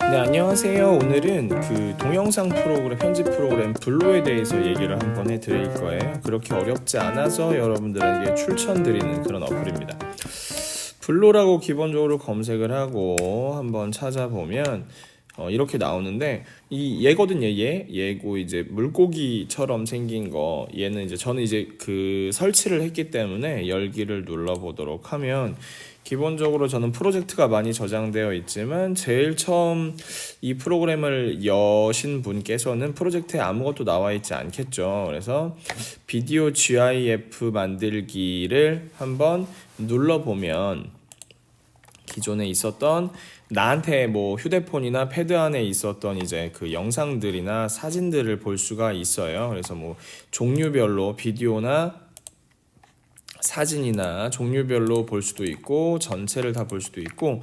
네, 안녕하세요. 오늘은 그 동영상 프로그램, 편집 프로그램 블로에 대해서 얘기를 한번 해드릴 거예요. 그렇게 어렵지 않아서 여러분들에게 추천드리는 그런 어플입니다. 블로라고 기본적으로 검색을 하고 한번 찾아보면 이렇게 나오는데 이 얘거든요. 얘고 이제 물고기처럼 생긴 거. 얘는 이제 저는 이제 그 설치를 했기 때문에 열기를 눌러보도록 하면 기본적으로 저는 프로젝트가 많이 저장되어 있지만 제일 처음 이 프로그램을 여신 분께서는 프로젝트에 아무것도 나와 있지 않겠죠. 그래서 비디오 GIF 만들기를 한번 눌러보면 기존에 있었던 나한테 뭐 휴대폰이나 패드 안에 있었던 이제 그 영상들이나 사진들을 볼 수가 있어요. 그래서 뭐 종류별로 비디오나 사진이나 종류별로 볼 수도 있고 전체를 다 볼 수도 있고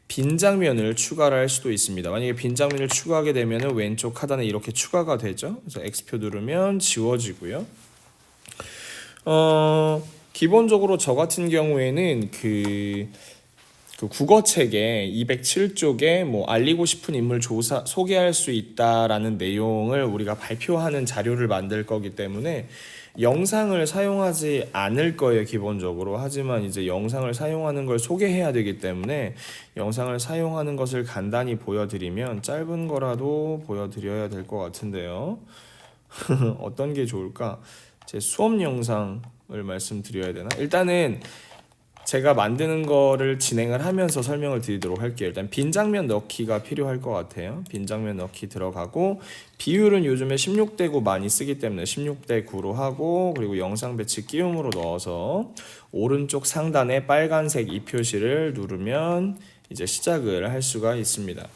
빈 장면을 추가를 할 수도 있습니다. 만약에 빈 장면을 추가하게 되면 왼쪽 하단에 이렇게 추가가 되죠. 그래서 X표 누르면 지워지고요. 기본적으로 저 같은 경우에는 그 국어책에 207쪽에 뭐 알리고 싶은 인물 조사 소개할 수 있다라는 내용을 우리가 발표하는 자료를 만들 거기 때문에 영상을 사용하지 않을 거예요, 기본적으로. 하지만 이제 영상을 사용하는 걸 소개해야 되기 때문에 영상을 사용하는 것을 간단히 보여드리면 짧은 거라도 보여드려야 될 것 같은데요. 어떤 게 좋을까? 제 수업 영상을 말씀드려야 되나? 일단은 제가 만드는 거를 진행을 하면서 설명을 드리도록 할게요. 일단 빈 장면 넣기가 필요할 것 같아요. 빈 장면 넣기 들어가고 비율은 요즘에 16대 9 많이 쓰기 때문에 16대 9로 하고 그리고 영상 배치 끼움으로 넣어서 오른쪽 상단에 빨간색 이 표시를 누르면 이제 시작을 할 수가 있습니다.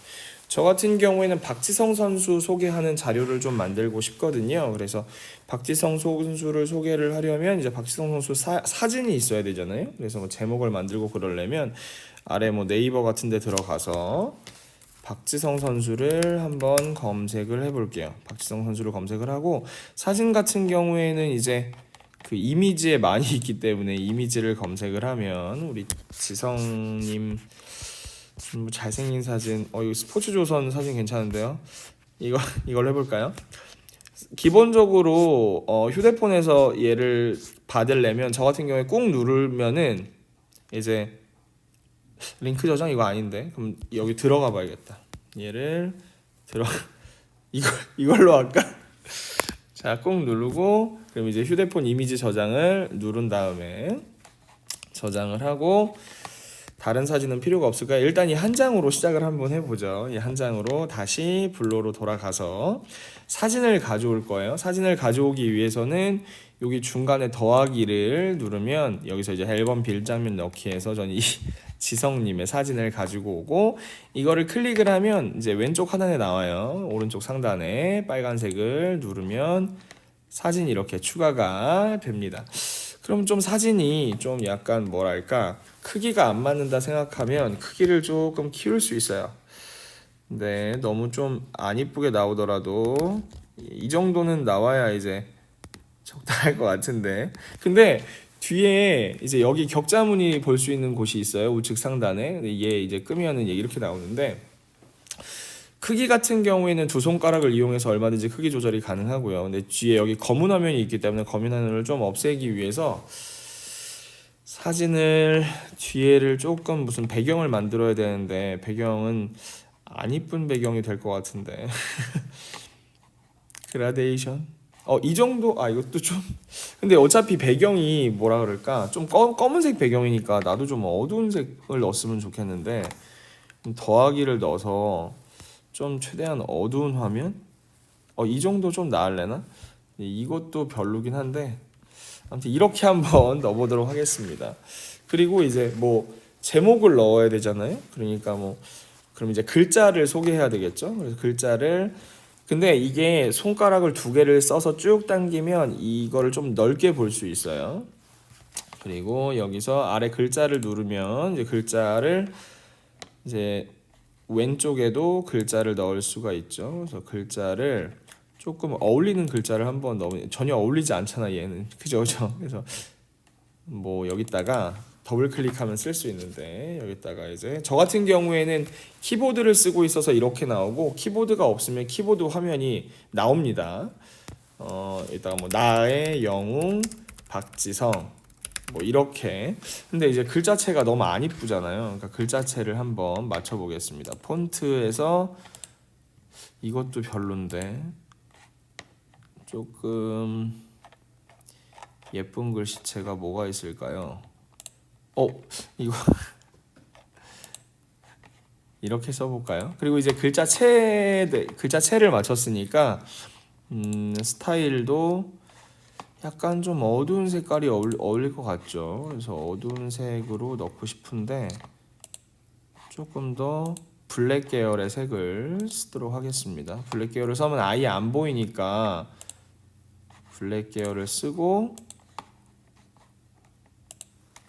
저 같은 경우에는 박지성 선수 소개하는 자료를 좀 만들고 싶거든요. 그래서 박지성 선수를 소개를 하려면 이제 박지성 선수 사진이 있어야 되잖아요. 그래서 뭐 제목을 만들고 그러려면 아래 뭐 네이버 같은 데 들어가서 박지성 선수를 한번 검색을 해볼게요. 박지성 선수를 검색을 하고 사진 같은 경우에는 이제 그 이미지에 많이 있기 때문에 이미지를 검색을 하면 우리 지성님 잘생긴 사진, 이거 스포츠조선 사진 괜찮은데요? 이걸 해볼까요? 기본적으로 휴대폰에서 얘를 받으려면 저 같은 경우에 꾹 누르면은 이제 링크 저장 이거 아닌데 그럼 여기 들어가 봐야겠다. 얘를 들어 이걸로 할까? 자, 꾹 누르고 그럼 이제 휴대폰 이미지 저장을 누른 다음에 저장을 하고 다른 사진은 필요가 없을까요? 일단 이 한 장으로 시작을 한번 해보죠. 이 한 장으로 다시 블로로 돌아가서 사진을 가져올 거예요. 사진을 가져오기 위해서는 여기 중간에 더하기를 누르면 여기서 이제 앨범 빌장면 넣기 해서 전 이 지성님의 사진을 가지고 오고 이거를 클릭을 하면 이제 왼쪽 하단에 나와요. 오른쪽 상단에 빨간색을 누르면 사진이 이렇게 추가가 됩니다. 그럼 좀 사진이 좀 약간 뭐랄까 크기가 안 맞는다 생각하면 크기를 조금 키울 수 있어요. 근데 너무 좀 안 이쁘게 나오더라도 이 정도는 나와야 이제 적당할 것 같은데. 근데 뒤에 이제 여기 격자무늬 볼 수 있는 곳이 있어요. 우측 상단에. 근데 얘 이제 끄면은 얘 이렇게 나오는데 크기 같은 경우에는 두 손가락을 이용해서 얼마든지 크기 조절이 가능하고요. 근데 뒤에 여기 검은 화면이 있기 때문에 검은 화면을 좀 없애기 위해서 사진을 뒤에를 조금 무슨 배경을 만들어야 되는데 배경은 안 이쁜 배경이 될 것 같은데 그라데이션 이 정도 이것도 좀 근데 어차피 배경이 뭐라 그럴까 좀 검은색 배경이니까 나도 좀 어두운 색을 넣었으면 좋겠는데 더하기를 넣어서 좀 최대한 어두운 화면 이 정도 좀 나을래나 이것도 별로긴 한데 아무튼 이렇게 한번 넣어보도록 하겠습니다. 그리고 이제 뭐 제목을 넣어야 되잖아요. 그러니까 뭐 그럼 이제 글자를 소개해야 되겠죠. 그래서 글자를 근데 이게 손가락을 두 개를 써서 쭉 당기면 이거를 좀 넓게 볼 수 있어요. 그리고 여기서 아래 글자를 누르면 이제 글자를 이제 왼쪽에도 글자를 넣을 수가 있죠. 그래서 글자를 조금 어울리는 글자를 한번 넣으면 전혀 어울리지 않잖아 얘는 그죠. 그래서 뭐 여기다가 더블 클릭하면 쓸 수 있는데 여기다가 이제 저 같은 경우에는 키보드를 쓰고 있어서 이렇게 나오고 키보드가 없으면 키보드 화면이 나옵니다. 이따가 뭐 나의 영웅 박지성 뭐 이렇게. 근데 이제 글자체가 너무 안 이쁘잖아요. 그러니까 글자체를 한번 맞춰 보겠습니다. 폰트에서 이것도 별론데 조금 예쁜 글씨체가 뭐가 있을까요? 이거 이렇게 써볼까요? 그리고 이제 글자체를 맞췄으니까 스타일도 약간 좀 어두운 색깔이 어울릴 것 같죠. 그래서 어두운 색으로 넣고 싶은데 조금 더 블랙 계열의 색을 쓰도록 하겠습니다. 블랙 계열을 쓰면 아예 안 보이니까 블랙 계열을 쓰고,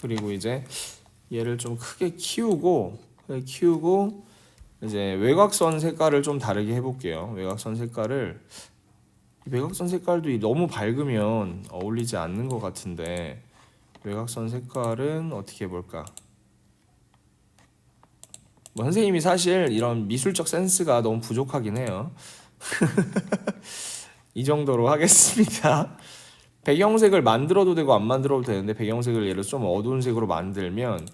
그리고 이제 얘를 좀 크게 키우고 이제 외곽선 색깔을 좀 다르게 해볼게요. 외곽선 색깔도 너무 밝으면 어울리지 않는 것 같은데 외곽선 색깔은 어떻게 해볼까? 뭐 선생님이 사실 이런 미술적 센스가 너무 부족하긴 해요. 이 정도로 하겠습니다. 배경색을 만들어도 되고 안 만들어도 되는데 배경색을 예를 들어 좀 어두운 색으로 만들면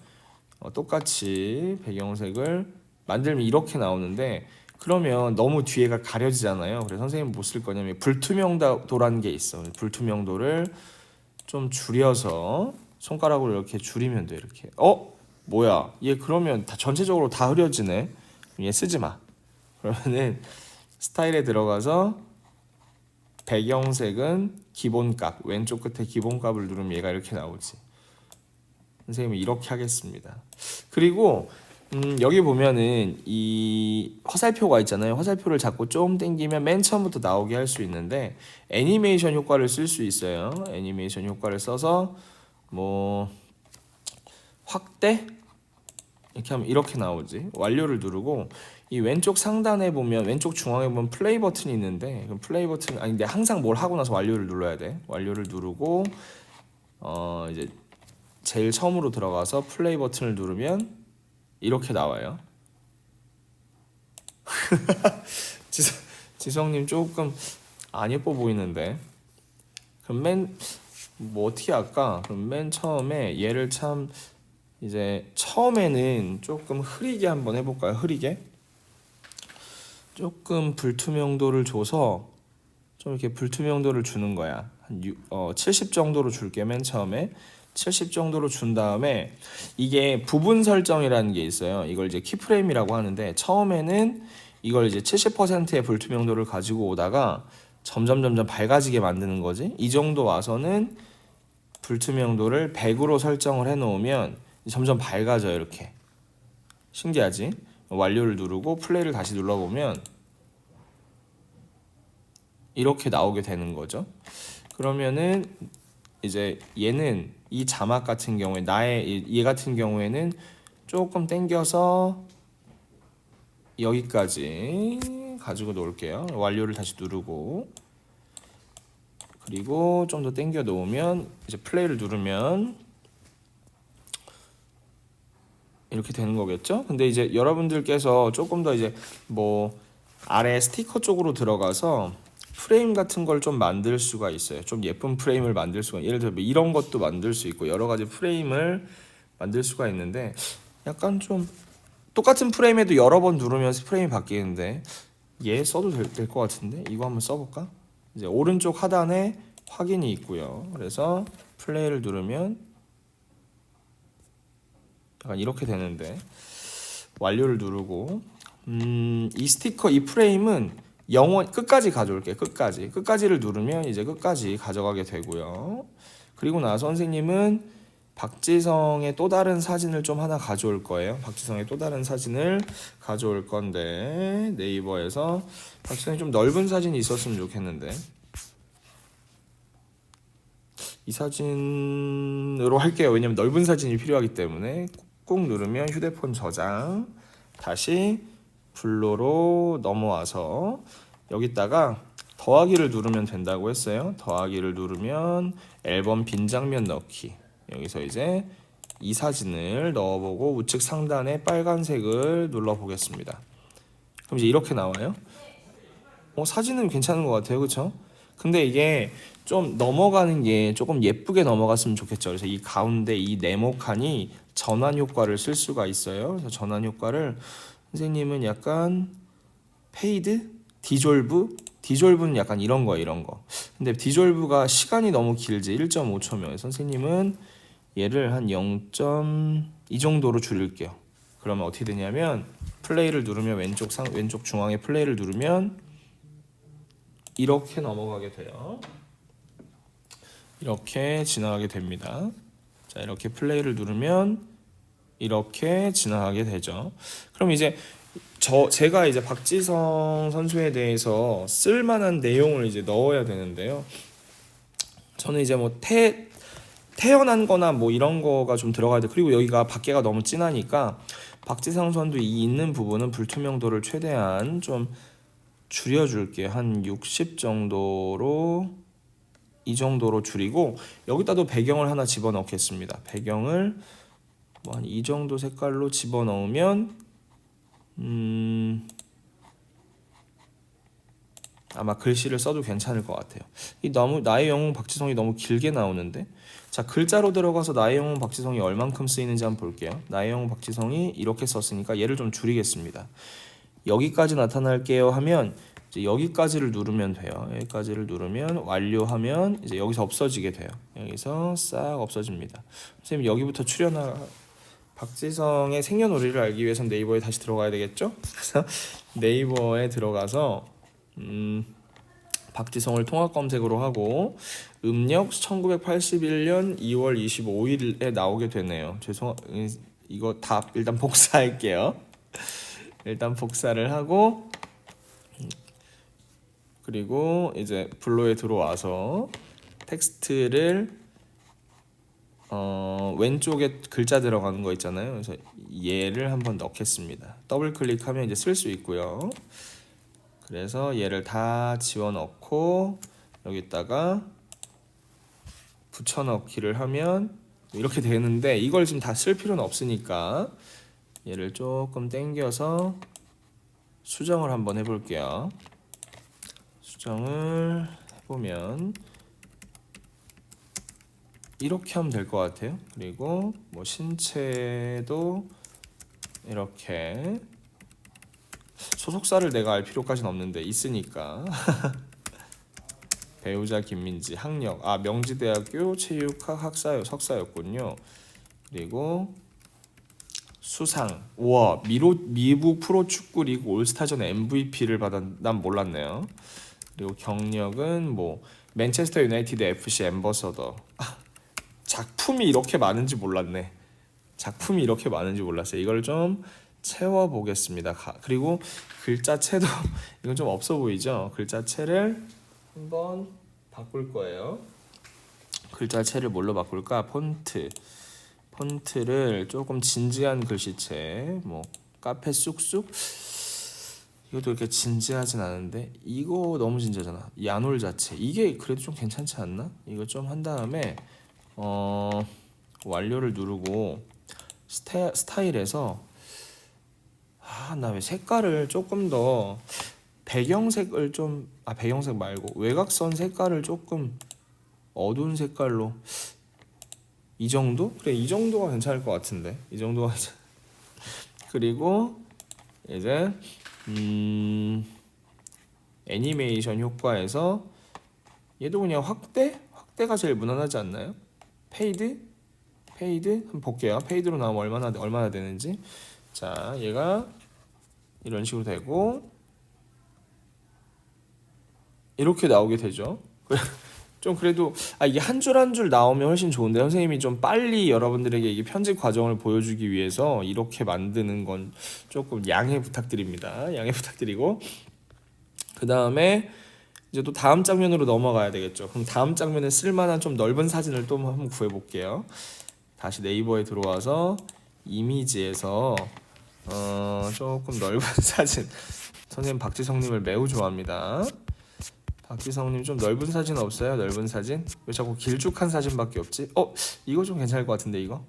똑같이 배경색을 만들면 이렇게 나오는데 그러면 너무 뒤에가 가려지잖아요. 그래서 선생님 뭐 쓸 거냐면 불투명도라는 게 있어. 불투명도를 좀 줄여서 손가락으로 이렇게 줄이면 돼. 이렇게. 뭐야? 얘 그러면 다 전체적으로 다 흐려지네. 얘 쓰지 마. 그러면은 스타일에 들어가서 배경색은 기본값, 왼쪽 끝에 기본값을 누르면 얘가 이렇게 나오지. 선생님은 이렇게 하겠습니다. 그리고 여기 보면은 이 화살표가 있잖아요. 화살표를 잡고 좀 당기면 맨 처음부터 나오게 할 수 있는데 애니메이션 효과를 쓸 수 있어요. 애니메이션 효과를 써서 뭐 확대 이렇게 하면 이렇게 나오지. 완료를 누르고 이 왼쪽 상단에 보면 왼쪽 중앙에 보면 플레이 버튼이 있는데 그럼 플레이 버튼 아닌데 항상 뭘 하고 나서 완료를 눌러야 돼. 완료를 누르고 이제 제일 처음으로 들어가서 플레이 버튼을 누르면 이렇게 나와요. 지성님 조금 안 예뻐 보이는데. 그럼 뭐 어떻게 할까? 그럼 맨 처음에 얘를 참 이제 처음에는 조금 흐리게 한번 해볼까요? 흐리게 조금 불투명도를 줘서 좀 이렇게 불투명도를 주는 거야. 한 70 정도로 줄게. 맨 처음에 70 정도로 준 다음에 이게 부분 설정이라는 게 있어요. 이걸 이제 키프레임이라고 하는데 처음에는 이걸 이제 70%의 불투명도를 가지고 오다가 점점 밝아지게 만드는 거지. 이 정도 와서는 불투명도를 100으로 설정을 해놓으면 점점 밝아져요. 이렇게. 신기하지? 완료를 누르고 플레이를 다시 눌러보면 이렇게 나오게 되는 거죠. 그러면은 이제 얘는 이 자막 같은 경우에 얘 같은 경우에는 조금 당겨서 여기까지 가지고 놓을게요. 완료를 다시 누르고 그리고 좀 더 당겨 놓으면 이제 플레이를 누르면 이렇게 되는 거겠죠? 근데 이제 여러분들께서 조금 더 이제 뭐 아래 스티커 쪽으로 들어가서 프레임 같은 걸 좀 만들 수가 있어요. 좀 예쁜 프레임을 만들 수가, 예를 들어 이런 것도 만들 수 있고 여러 가지 프레임을 만들 수가 있는데 약간 좀 똑같은 프레임에도 여러 번 누르면서 프레임이 바뀌는데 얘 써도 될 것 같은데 이거 한번 써볼까? 이제 오른쪽 하단에 확인이 있고요. 그래서 플레이를 누르면 약간 이렇게 되는데 완료를 누르고 이 스티커 이 프레임은 끝까지 가져올게요. 끝까지를 누르면 이제 끝까지 가져가게 되고요. 그리고 나서 선생님은 박지성의 또 다른 사진을 좀 하나 가져올 거예요. 박지성의 또 다른 사진을 가져올 건데 네이버에서 박지성이 좀 넓은 사진이 있었으면 좋겠는데 이 사진으로 할게요. 왜냐면 넓은 사진이 필요하기 때문에 꾹 누르면 휴대폰 저장, 다시 블로로 넘어와서 여기다가 더하기를 누르면 된다고 했어요. 더하기를 누르면 앨범 빈 장면 넣기. 여기서 이제 이 사진을 넣어보고 우측 상단에 빨간색을 눌러보겠습니다. 그럼 이제 이렇게 나와요. 사진은 괜찮은 것 같아요, 그렇죠? 근데 이게 좀 넘어가는 게 조금 예쁘게 넘어갔으면 좋겠죠. 그래서 이 가운데 이 네모칸이 전환 효과를 쓸 수가 있어요. 그래서 전환 효과를 선생님은 약간 페이드, 디졸브는 약간 이런 거예요, 이런 거. 근데 디졸브가 시간이 너무 길지, 1.5초면 선생님은 얘를 한 0.2 정도로 줄일게요. 그러면 어떻게 되냐면 플레이를 누르면 왼쪽 중앙에 플레이를 누르면 이렇게 넘어가게 돼요. 이렇게 지나가게 됩니다. 자, 이렇게 플레이를 누르면 이렇게 지나가게 되죠. 그럼 이제 제가 이제 박지성 선수에 대해서 쓸만한 내용을 이제 넣어야 되는데요. 저는 이제 뭐 태어난 거나 뭐 이런 거가 좀 들어가야 돼. 그리고 여기가 밖에가 너무 진하니까 박지성 선수 이 있는 부분은 불투명도를 최대한 좀 줄여줄게요. 한 60 정도로, 이 정도로 줄이고 여기다도 배경을 하나 집어넣겠습니다. 배경을 뭐 한 이 정도 색깔로 집어넣으면 아마 글씨를 써도 괜찮을 것 같아요. 너무 나의 영웅 박지성이 너무 길게 나오는데, 자, 글자로 들어가서 나의 영웅 박지성이 얼만큼 쓰이는지 한번 볼게요. 나의 영웅 박지성이 이렇게 썼으니까 얘를 좀 줄이겠습니다. 여기까지 나타날게요 하면 이제 여기까지를 누르면 돼요. 여기까지를 누르면 완료하면 이제 여기서 없어지게 돼요. 여기서 싹 없어집니다. 선생님 여기부터 박지성의 생년월일을 알기 위해서는 네이버에 다시 들어가야 되겠죠? 그래서 네이버에 들어가서 박지성을 통합 검색으로 하고 음력 1981년 2월 25일에 나오게 되네요. 이거 다 일단 복사할게요. 일단 복사를 하고 그리고 이제 블로에 들어와서 텍스트를 왼쪽에 글자 들어가는 거 있잖아요. 그래서 얘를 한번 넣겠습니다. 더블 클릭하면 이제 쓸 수 있고요. 그래서 얘를 다 집어넣고 여기다가 붙여넣기를 하면 이렇게 되는데 이걸 지금 다 쓸 필요는 없으니까 얘를 조금 당겨서 수정을 한번 해볼게요. 수정을 해보면 이렇게 하면 될 것 같아요. 그리고 뭐 신체도 이렇게 소속사를 내가 알 필요까지는 없는데 있으니까 배우자 김민지, 학력 명지대학교 체육학 석사였군요. 그리고 수상, 우와, 미국 프로축구리그 올스타전 MVP를 받은, 난 몰랐네요. 그리고 경력은 뭐 맨체스터 유나이티드 FC 앰버서더. 작품이 이렇게 많은지 몰랐네. 작품이 이렇게 많은지 몰랐어요. 이걸 좀 채워보겠습니다. 그리고 글자체도 이건 좀 없어 보이죠? 글자체를 한번 바꿀 거예요. 글자체를 뭘로 바꿀까? 폰트를 조금 진지한 글씨체, 뭐 카페 쑥쑥 이것도 이렇게 진지하진 않은데 이거 너무 진지하잖아. 야놀 자체 이게 그래도 좀 괜찮지 않나? 이거 좀 한 다음에 완료를 누르고 스타일에서 나 왜 색깔을 조금 더 배경색을 좀 배경색 말고 외곽선 색깔을 조금 어두운 색깔로 이 정도? 그래, 이 정도가 괜찮을 것 같은데. 이 정도가 그리고 이제 애니메이션 효과에서 얘도 그냥 확대가 제일 무난하지 않나요? 페이드 한번 볼게요. 페이드로 나오면 얼마나 되는지. 자, 얘가 이런 식으로 되고 이렇게 나오게 되죠. 좀 그래도 이게 한 줄 한 줄 나오면 훨씬 좋은데 선생님이 좀 빨리 여러분들에게 이게 편집 과정을 보여주기 위해서 이렇게 만드는 건 조금 양해 부탁드립니다. 양해 부탁드리고 그 다음에 이제 또 다음 장면으로 넘어가야 되겠죠. 그럼 다음 장면에 쓸만한 좀 넓은 사진을 또 한번 구해볼게요. 다시 네이버에 들어와서 이미지에서 조금 넓은 사진. 선생님 박지성님을 매우 좋아합니다. 박지성님 좀 넓은 사진 없어요? 넓은 사진? 왜 자꾸 길쭉한 사진밖에 없지? 이거 좀 괜찮을 것 같은데 이거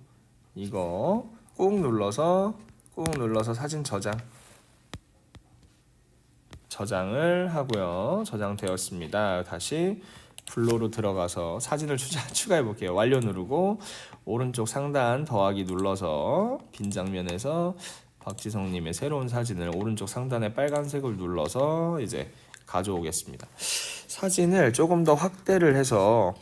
이거 꾹 눌러서 사진 저장을 하고요. 저장되었습니다. 다시 블로로 들어가서 사진을 추가해 볼게요. 완료 누르고 오른쪽 상단 더하기 눌러서 빈 장면에서 박지성님의 새로운 사진을 오른쪽 상단에 빨간색을 눌러서 이제 가져오겠습니다. 사진을 조금 더 확대를 해서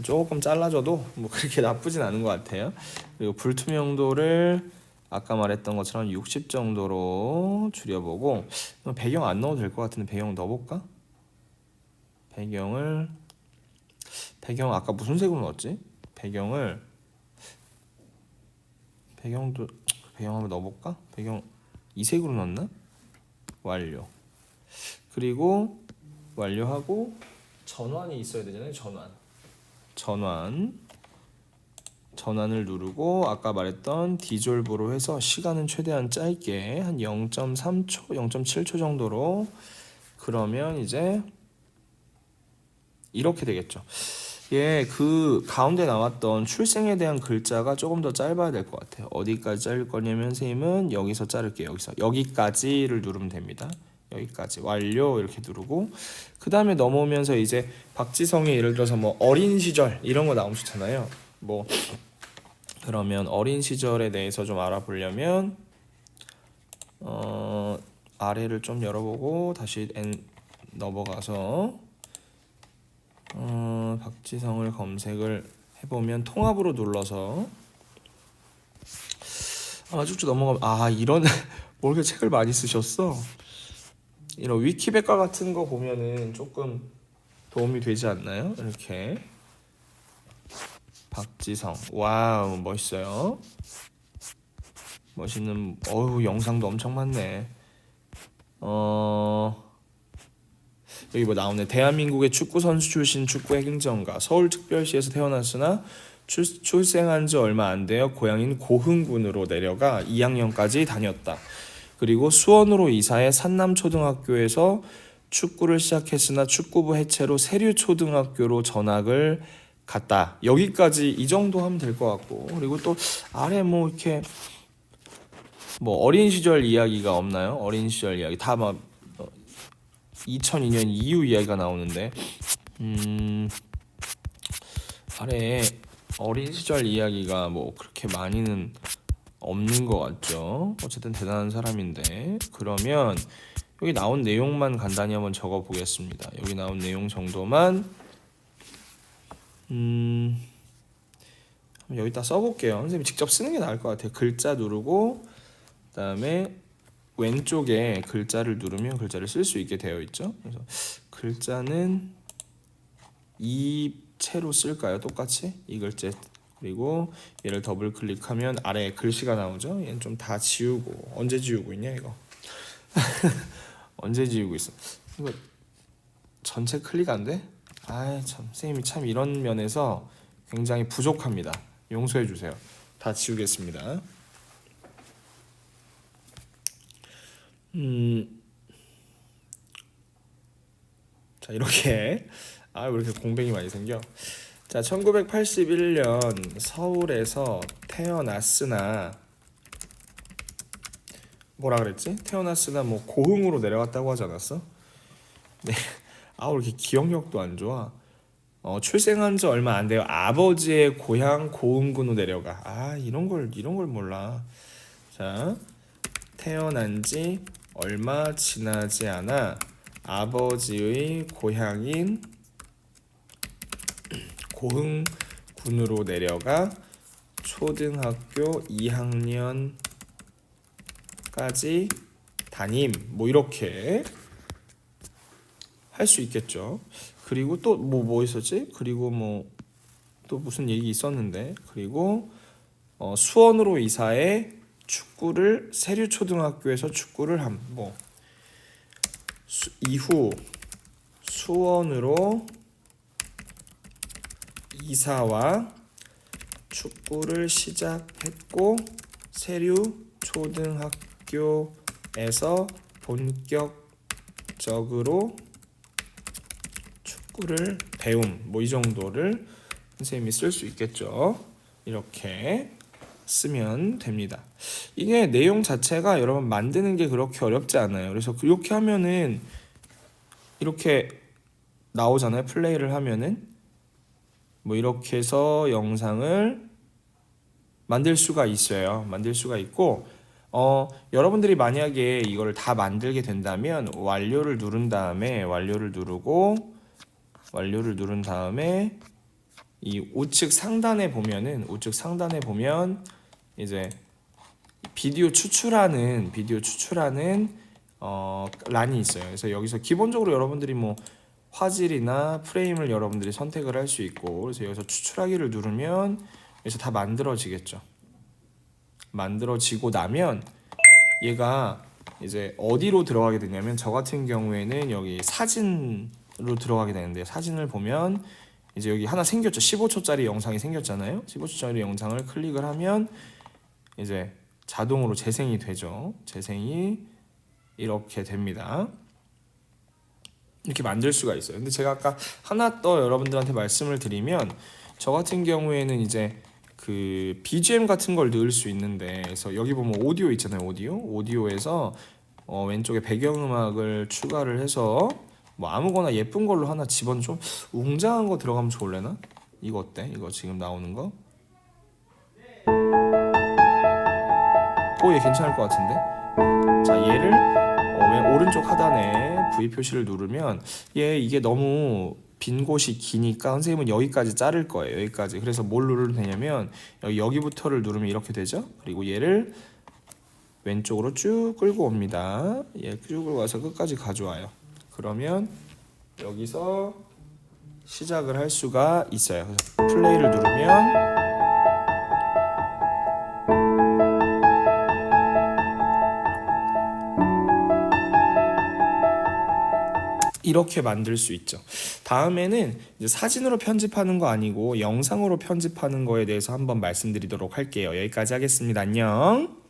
조금 잘라줘도 뭐 그렇게 나쁘진 않은 것 같아요. 그리고 불투명도를 아까 말했던 것처럼 60 정도로 줄여보고, 배경 안 넣어도 될 것 같은데 배경 넣어볼까? 배경 아까 무슨 색으로 넣었지? 배경 한번 넣어볼까? 배경 이 색으로 넣었나? 완료. 그리고 완료하고 전환이 있어야 되잖아요. 전환을 누르고 아까 말했던 디졸브로 해서 시간은 최대한 짧게 한 0.3초, 0.7초 정도로, 그러면 이제 이렇게 되겠죠. 그 가운데 나왔던 출생에 대한 글자가 조금 더 짧아야 될 것 같아요. 어디까지 자를 거냐면 선생님은 여기서 자를게요. 여기까지를 누르면 됩니다. 여기까지 완료 이렇게 누르고, 그 다음에 넘어오면서 이제 박지성이 예를 들어서 뭐 어린 시절 이런 거 나오면 좋잖아요. 뭐 그러면 어린 시절에 대해서 좀 알아보려면 아래를 좀 열어보고 다시 넘어가서 박지성을 검색을 해보면 통합으로 눌러서 쭉쭉 넘어가면 이런 뭐 이렇게 책을 많이 쓰셨어. 이런 위키백과 같은 거 보면은 조금 도움이 되지 않나요? 이렇게 박지성, 와우 멋있어요. 멋있는 영상도 엄청 많네. 여기 뭐 나오네. 대한민국의 축구 선수 출신 축구 행정가, 서울특별시에서 태어났으나 출생한 지 얼마 안 되어 고향인 고흥군으로 내려가 2학년까지 다녔다. 그리고 수원으로 이사해 산남초등학교에서 축구를 시작했으나 축구부 해체로 세류초등학교로 전학을 갔다. 여기까지 이 정도 하면 될 것 같고, 그리고 또 아래 뭐 이렇게 뭐 어린 시절 이야기가 없나요? 어린 시절 이야기 다 막 2002년 이후 이야기가 나오는데 아래에 어린 시절 이야기가 뭐 그렇게 많이는 없는 것 같죠. 어쨌든 대단한 사람인데, 그러면 여기 나온 내용만 간단히 한번 적어 보겠습니다. 여기 나온 내용 정도만 여기다 써볼게요. 선생님이 직접 쓰는 게 나을 것 같아요. 글자 누르고 그다음에 왼쪽에 글자를 누르면 글자를 쓸 수 있게 되어 있죠. 그래서 글자는 이 채로 쓸까요? 똑같이 이 글자. 그리고 얘를 더블 클릭하면 아래에 글씨가 나오죠. 얘는 좀 다 지우고. 언제 지우고 있냐 이거? 언제 지우고 있어? 이거 전체 클릭 안 돼? 참 선생님이 참 이런 면에서 굉장히 부족합니다. 용서해 주세요. 다 지우겠습니다. 자, 이렇게 왜 이렇게 공백이 많이 생겨? 자, 1981년 서울에서 태어났으나 뭐라 그랬지? 태어났으나 뭐 고흥으로 내려갔다고 하지 않았어? 네. 왜 이렇게 기억력도 안 좋아? 출생한 지 얼마 안 돼요. 아버지의 고향 고흥군으로 내려가. 이런 걸 몰라. 자, 태어난 지 얼마 지나지 않아 아버지의 고향인 고흥군으로 내려가 초등학교 2학년까지 담임. 뭐 이렇게 할 수 있겠죠. 그리고 또 뭐 있었지? 그리고 뭐 또 무슨 얘기 있었는데, 그리고 수원으로 이사해 축구를 세류초등학교에서 축구를 이후 수원으로 이사와 축구를 시작했고 세류초등학교에서 본격적으로 축구를 배움. 뭐 이 정도를 선생님이 쓸 수 있겠죠. 이렇게 쓰면 됩니다. 이게 내용 자체가 여러분 만드는 게 그렇게 어렵지 않아요. 그래서 이렇게 하면은 이렇게 나오잖아요. 플레이를 하면은 뭐 이렇게 해서 영상을 만들 수가 있어요. 만들 수가 있고 여러분들이 만약에 이거를 다 만들게 된다면 완료를 누른 다음에 완료를 누른 다음에 이 우측 상단에 보면 이제 비디오 추출하는 란이 있어요. 그래서 여기서 기본적으로 여러분들이 뭐 화질이나 프레임을 여러분들이 선택을 할 수 있고, 그래서 여기서 추출하기를 누르면 여기서 다 만들어지겠죠. 만들어지고 나면 얘가 이제 어디로 들어가게 되냐면, 저 같은 경우에는 여기 사진으로 들어가게 되는데, 사진을 보면 이제 여기 하나 생겼죠. 15초짜리 영상이 생겼잖아요. 15초짜리 영상을 클릭을 하면 이제 자동으로 재생이 되죠. 재생이 이렇게 됩니다. 이렇게 만들 수가 있어요. 근데 제가 아까 하나 더 여러분들한테 말씀을 드리면, 저 같은 경우에는 이제 그 BGM 같은 걸 넣을 수 있는데, 그래서 여기 보면 오디오 있잖아요. 오디오에서 왼쪽에 배경음악을 추가를 해서 뭐 아무거나 예쁜 걸로 하나 집어넣으면, 좀 웅장한 거 들어가면 좋을래나? 이거 어때? 이거 지금 나오는 거? 얘 괜찮을 것 같은데? 자, 얘를 오른쪽 하단에 V 표시를 누르면 이게 너무 빈 곳이 기니까 선생님은 여기까지 자를 거예요. 여기까지. 그래서 뭘 누르면 되냐면 여기부터를 누르면 이렇게 되죠. 그리고 얘를 왼쪽으로 쭉 끌고 옵니다. 얘 쭉 끌고 와서 끝까지 가져와요. 그러면 여기서 시작을 할 수가 있어요. 그래서 플레이를 누르면 이렇게 만들 수 있죠. 다음에는 이제 사진으로 편집하는 거 아니고 영상으로 편집하는 거에 대해서 한번 말씀드리도록 할게요. 여기까지 하겠습니다. 안녕.